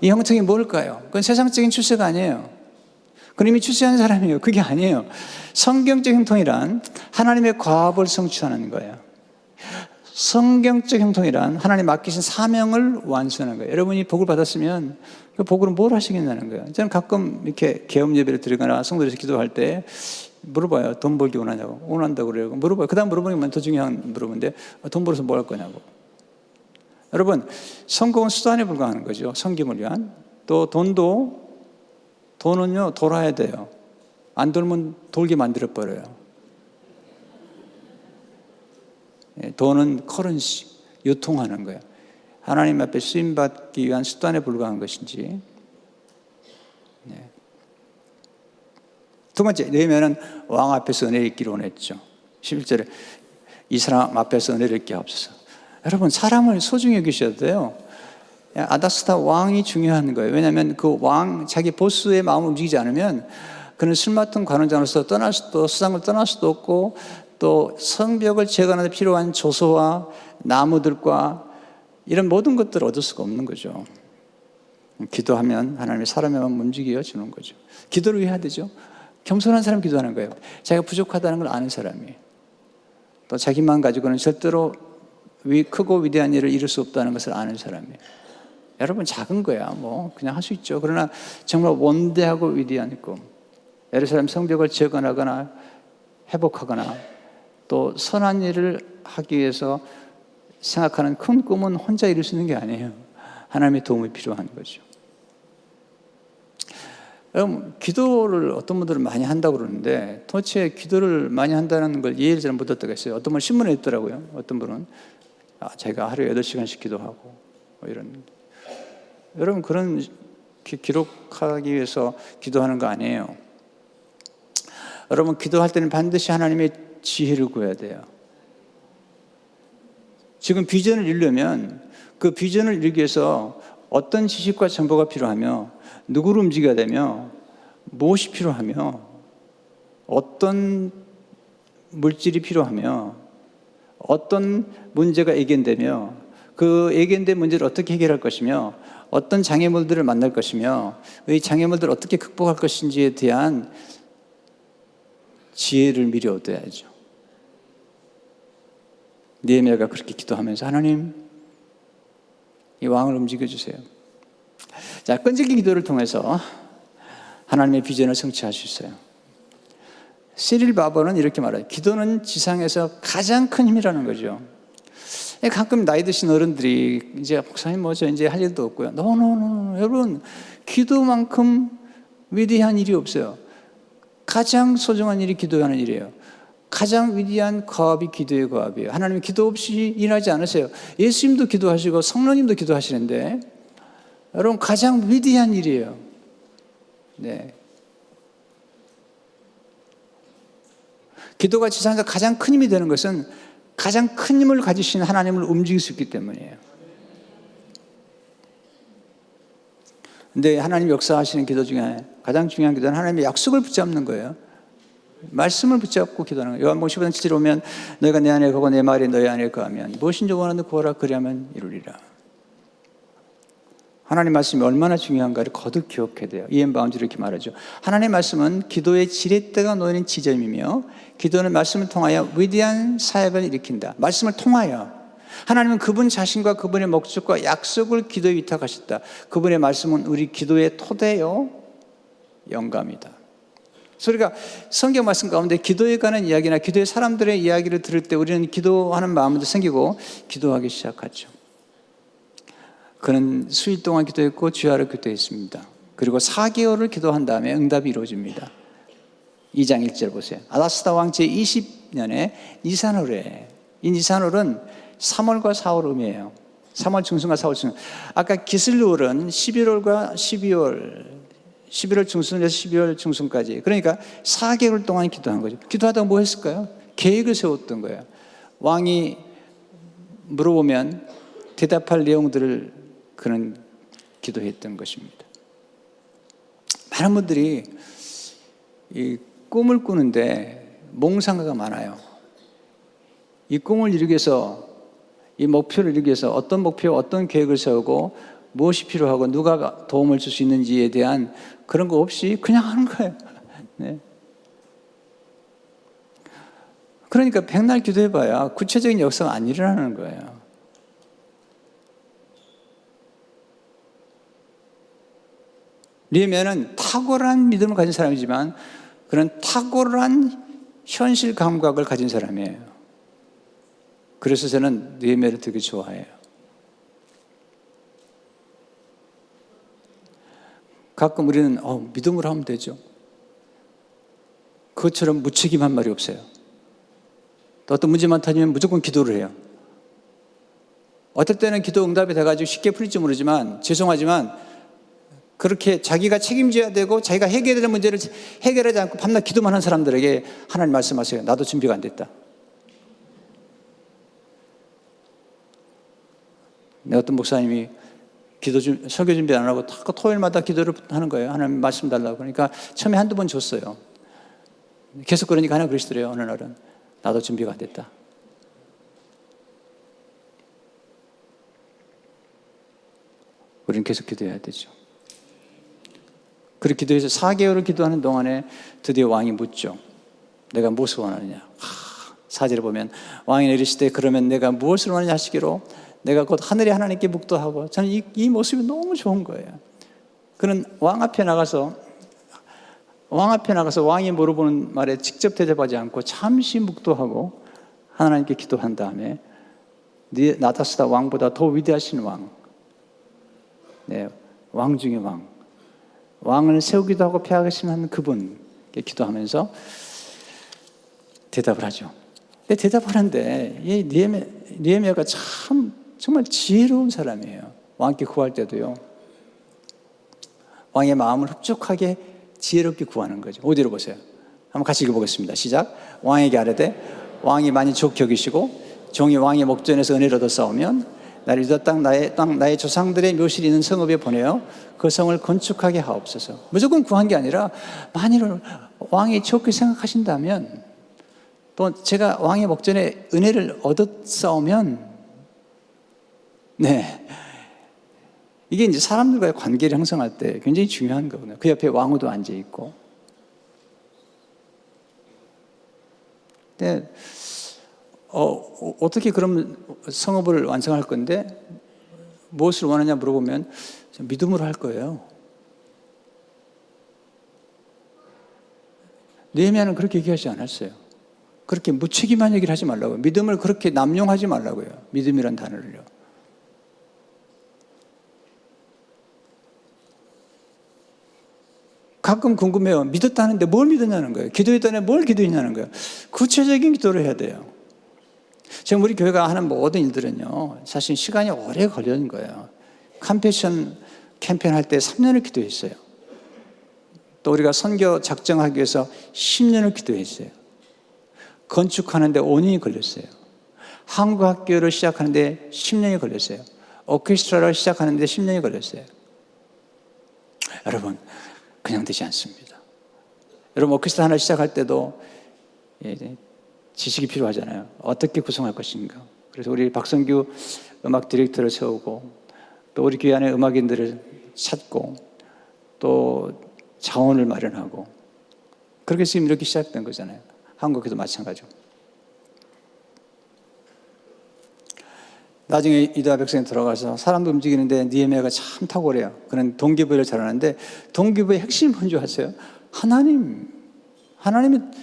S1: 이 형통이 뭘까요? 그건 세상적인 출세가 아니에요. 그건 이미 출세한 사람이에요. 그게 아니에요. 성경적 형통이란 하나님의 과업을 성취하는 거예요. 성경적 형통이란 하나님 맡기신 사명을 완수하는 거예요. 여러분이 복을 받았으면 그 복으로 뭘 하시겠냐는 거예요. 저는 가끔 이렇게 계엄 예배를 드리거나 성도에서 기도할 때 물어봐요. 돈 벌기 원하냐고. 원한다고 그래요. 물어봐요. 그 다음 물어보는 게 더 중요한 물어보는데 돈 벌어서 뭐 할 거냐고. 여러분, 성공은 수단에 불과한 거죠. 섬김을 위한. 또 돈은요, 돌아야 돼요. 안 돌면 돌게 만들어버려요. 돈은 커런시, 유통하는 거예요. 하나님 앞에 쓰임받기 위한 수단에 불과한 것인지. 네. 두 번째, 느헤미야는 왕 앞에서 은혜를 입기를 원했죠. 11절에 이 사람 앞에서 은혜를 입게 하옵소서. 여러분, 사람을 소중히 여기셔야 돼요. 아닥스다 왕이 중요한 거예요. 왜냐하면 그 왕, 자기 보스의 마음을 움직이지 않으면 그는 술 맡은 관원장으로서 떠날 수도, 수상을 떠날 수도 없고, 또 성벽을 재건하는 데 필요한 조소와 나무들과 이런 모든 것들을 얻을 수가 없는 거죠. 기도하면 하나님의 사람의 마음을 움직여 주는 거죠. 기도를 왜 해야 되죠? 겸손한 사람 기도하는 거예요. 자기가 부족하다는 걸 아는 사람이. 또 자기만 가지고는 절대로 크고 위대한 일을 이룰 수 없다는 것을 아는 사람이에요. 여러분, 작은 거야 뭐 그냥 할 수 있죠. 그러나 정말 원대하고 위대한 꿈, 예루살렘 성벽을 재건하거나 회복하거나 또 선한 일을 하기 위해서 생각하는 큰 꿈은 혼자 이룰 수 있는 게 아니에요. 하나님의 도움이 필요한 거죠. 여러분, 기도를 어떤 분들은 많이 한다고 그러는데 도대체 기도를 많이 한다는 걸 이해를 잘 못 했다고 했어요. 어떤 분은 신문에 있더라고요. 어떤 분은 제가 하루에 8시간씩 기도하고 뭐 이런. 여러분, 그런 기록하기 위해서 기도하는 거 아니에요. 여러분, 기도할 때는 반드시 하나님의 지혜를 구해야 돼요. 지금 비전을 이루려면 그 비전을 이루기 위해서 어떤 지식과 정보가 필요하며 누구를 움직여야 되며 무엇이 필요하며 어떤 물질이 필요하며 어떤 문제가 예견되며 그 예견된 문제를 어떻게 해결할 것이며 어떤 장애물들을 만날 것이며 이 장애물들을 어떻게 극복할 것인지에 대한 지혜를 미리 얻어야죠. 느헤미야가 그렇게 기도하면서 하나님, 이 왕을 움직여주세요. 자, 끈질긴 기도를 통해서 하나님의 비전을 성취할 수 있어요. 시릴 바버는 이렇게 말해요. 기도는 지상에서 가장 큰 힘이라는 거죠. 가끔 나이 드신 어른들이 이제 목사님 뭐죠 이제 할 일도 없고요. 노. 여러분, 기도만큼 위대한 일이 없어요. 가장 소중한 일이 기도하는 일이에요. 가장 위대한 과업이 기도의 과업이에요. 하나님이 기도 없이 일하지 않으세요. 예수님도 기도하시고 성령님도 기도하시는데 여러분, 가장 위대한 일이에요. 네. 기도가 지상에서 가장 큰 힘이 되는 것은 가장 큰 힘을 가지신 하나님을 움직일 수 있기 때문이에요. 근데 하나님 역사하시는 기도 중에 가장 중요한 기도는 하나님의 약속을 붙잡는 거예요. 말씀을 붙잡고 기도하는 거예요. 요한복음 15장 7절에 보면 너희가 내 안에 거하고 내 말이 너희 안에 거하면 무엇인지 원하는 구하라 그리하면 이루리라. 하나님 말씀이 얼마나 중요한가를 거듭 기억해야 돼요. 이엔 바운드를 이렇게 말하죠. 하나님의 말씀은 기도의 지렛대가 놓이는 지점이며 기도는 말씀을 통하여 위대한 사역을 일으킨다. 말씀을 통하여 하나님은 그분 자신과 그분의 목적과 약속을 기도에 위탁하셨다. 그분의 말씀은 우리 기도의 토대요 영감이다. 우리가 성경 말씀 가운데 기도에 관한 이야기나 기도의 사람들의 이야기를 들을 때 우리는 기도하는 마음도 생기고 기도하기 시작하죠. 그는 수일 동안 기도했고 주야로 기도했습니다. 그리고 4개월을 기도한 다음에 응답이 이루어집니다. 2장 1절 보세요. 아닥스다 왕 제20년에 니산월에, 이 니산월은 3월과 4월 음이에요. 3월 중순과 4월 중순. 아까 기슬월은 11월과 12월, 11월 중순에서 12월 중순까지. 그러니까 4개월 동안 기도한 거죠. 기도하다가 뭐 했을까요? 계획을 세웠던 거예요. 왕이 물어보면 대답할 내용들을 그런 기도했던 것입니다. 많은 분들이 이 꿈을 꾸는데 몽상가가 많아요. 이 꿈을 이루기 위해서, 이 목표를 이루기 위해서 어떤 목표, 어떤 계획을 세우고 무엇이 필요하고 누가 도움을 줄 수 있는지에 대한 그런 거 없이 그냥 하는 거예요. 네. 그러니까 백날 기도해봐야 구체적인 역사가 안 일어나는 거예요. 느헤미야는 탁월한 믿음을 가진 사람이지만 그런 탁월한 현실 감각을 가진 사람이에요. 그래서 저는 느헤미야를 되게 좋아해요. 가끔 우리는 믿음으로 하면 되죠. 그것처럼 무책임한 말이 없어요. 또 어떤 문제만 터지면 무조건 기도를 해요. 어떨 때는 기도 응답이 돼가지고 쉽게 풀릴지 모르지만 죄송하지만 그렇게 자기가 책임져야 되고 자기가 해결해야 되는 문제를 해결하지 않고 밤낮 기도만 한 사람들에게 하나님 말씀하세요. 나도 준비가 안 됐다. 어떤 목사님이 설교 준비 안 하고 토요일마다 기도를 하는 거예요. 하나님 말씀 달라고. 그러니까 처음에 한두 번 줬어요. 계속 그러니까 하나 그러시더래요. 어느 날은 나도 준비가 안 됐다. 우리는 계속 기도해야 되죠. 그렇게 기도해서 4개월을 기도하는 동안에 드디어 왕이 묻죠. 내가 무엇을 원하느냐. 4절에 보면 왕이 이르시되 그러면 내가 무엇을 원하냐 하시기로 내가 곧 하늘의 하나님께 묵도하고. 저는 이 모습이 너무 좋은 거예요. 그는 왕 앞에 나가서 왕이 물어보는 말에 직접 대답하지 않고 잠시 묵도하고 하나님께 기도한 다음에 나타스다 왕보다 더 위대하신 왕, 네, 왕 중의 왕을 세우기도 하고 폐하시는 그분께 기도하면서 대답을 하죠. 근데 대답하는데 이 느헤미야가 정말 지혜로운 사람이에요. 왕께 구할 때도요. 왕의 마음을 흡족하게 지혜롭게 구하는 거죠. 어디로 보세요. 한번 같이 읽어보겠습니다. 시작. 왕에게 아뢰되 왕이 많이 좋게 여기시고 종이 왕의 목전에서 은혜를 얻어 싸우면 나를 유다 땅 나의 조상들의 묘실이 있는 성읍에 보내어 그 성을 건축하게 하옵소서. 무조건 구한 게 아니라 만일 왕이 좋게 생각하신다면 또 제가 왕의 목전에 은혜를 얻어 싸우면 네. 이게 이제 사람들과의 관계를 형성할 때 굉장히 중요한 거거든요. 그 옆에 왕후도 앉아있고. 근데, 어떻게 그럼 성읍을 완성할 건데, 무엇을 원하냐 물어보면, 믿음으로 할 거예요. 느헤미야는 그렇게 얘기하지 않았어요. 그렇게 무책임한 얘기를 하지 말라고요. 믿음을 그렇게 남용하지 말라고요. 믿음이란 단어를요. 가끔 궁금해요. 믿었다는데 뭘 믿었냐는 거예요. 기도했다는데 뭘 기도했냐는 거예요. 구체적인 기도를 해야 돼요. 지금 우리 교회가 하는 모든 일들은요, 사실 시간이 오래 걸리는 거예요. 컴패션 캠페인 할 때 3년을 기도했어요. 또 우리가 선교 작정하기 위해서 10년을 기도했어요. 건축하는데 5년이 걸렸어요. 한국 학교를 시작하는데 10년이 걸렸어요. 오케스트라를 시작하는데 10년이 걸렸어요. 여러분, 그냥 되지 않습니다. 여러분, 오케스트라 하나 시작할 때도 지식이 필요하잖아요. 어떻게 구성할 것인가. 그래서 우리 박성규 음악 디렉터를 세우고 또 우리 교회 안에 음악인들을 찾고 또 자원을 마련하고 그렇게 지금 이렇게 시작된 거잖아요. 한국에도 마찬가지고. 나중에 유다 백성에 들어가서 사람도 움직이는데 느헤미야가 참 탁월해요. 그런 동기부여를 잘하는데 동기부여의 핵심이 뭔지 아세요? 하나님이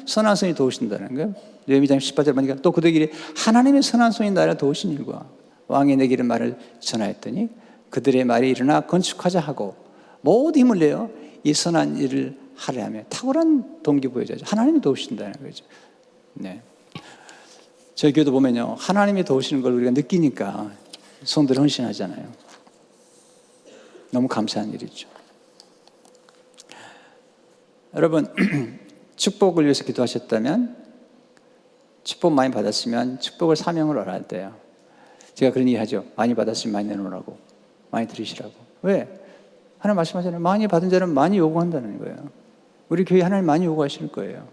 S1: 선한 손이 도우신다는 거예요. 느헤미야 18절 보니까 또 그들에게 하나님의 선한 손이 나를 도우신 일과 왕이 내게 이런 말을 전하였더니 그들의 말이 일어나 건축하자 하고 모두 힘을 내어 이 선한 일을 하려 하며 탁월한 동기부여자죠. 하나님이 도우신다는 거죠. 네. 저희 교회도 보면요, 하나님이 도우시는 걸 우리가 느끼니까 손들 헌신하잖아요. 너무 감사한 일이죠. 여러분 축복을 위해서 기도하셨다면, 축복 많이 받았으면 축복을 사명으로 알아야 돼요. 제가 그런 얘기 하죠. 많이 받았으면 많이 내놓으라고, 많이 들으시라고. 왜? 하나님 말씀하잖아요. 많이 받은 자는 많이 요구한다는 거예요. 우리 교회 하나님 많이 요구하실 거예요.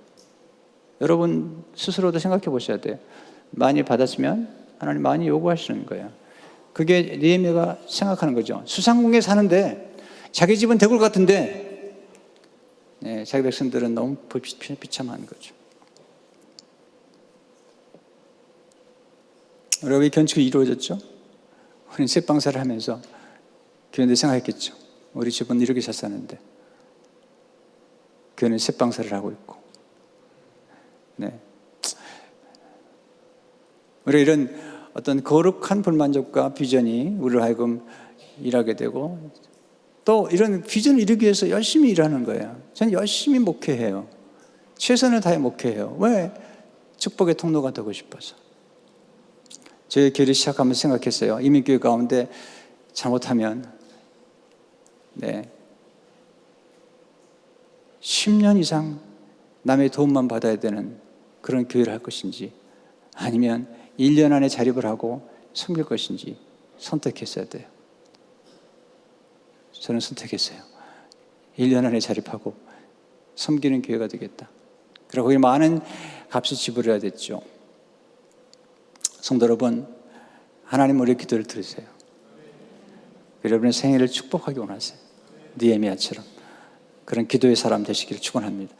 S1: 여러분 스스로도 생각해 보셔야 돼요. 많이 받았으면 하나님 많이 요구하시는 거예요. 그게 느헤미야가 생각하는 거죠. 수상궁에 사는데 자기 집은 대궐 같은데, 네, 자기 백성들은 너무 비참한 거죠. 여러분, 건축이 이루어졌죠? 우리는 책방사를 하면서 교회들 생각했겠죠. 우리 집은 이렇게 잘 사는데 교회는 책방사를 하고 있고. 네. 우리 이런 어떤 거룩한 불만족과 비전이 우리를 하여금 일하게 되고, 또 이런 비전을 이루기 위해서 열심히 일하는 거예요. 저는 열심히 목회해요. 최선을 다해 목회해요. 왜? 축복의 통로가 되고 싶어서. 저희 교회를 시작하면서 생각했어요. 이민교회 가운데 잘못하면 10년 이상 남의 도움만 받아야 되는 그런 교회를 할 것인지, 아니면 1년 안에 자립을 하고 섬길 것인지 선택했어야 돼요. 저는 선택했어요. 1년 안에 자립하고 섬기는 교회가 되겠다. 그리고 거기 많은 값을 지불해야 됐죠. 성도 여러분, 하나님 우리의 기도를 들으세요. 여러분의 생애를 축복하기 원하세요. 느헤미야처럼 그런 기도의 사람 되시기를 축원합니다.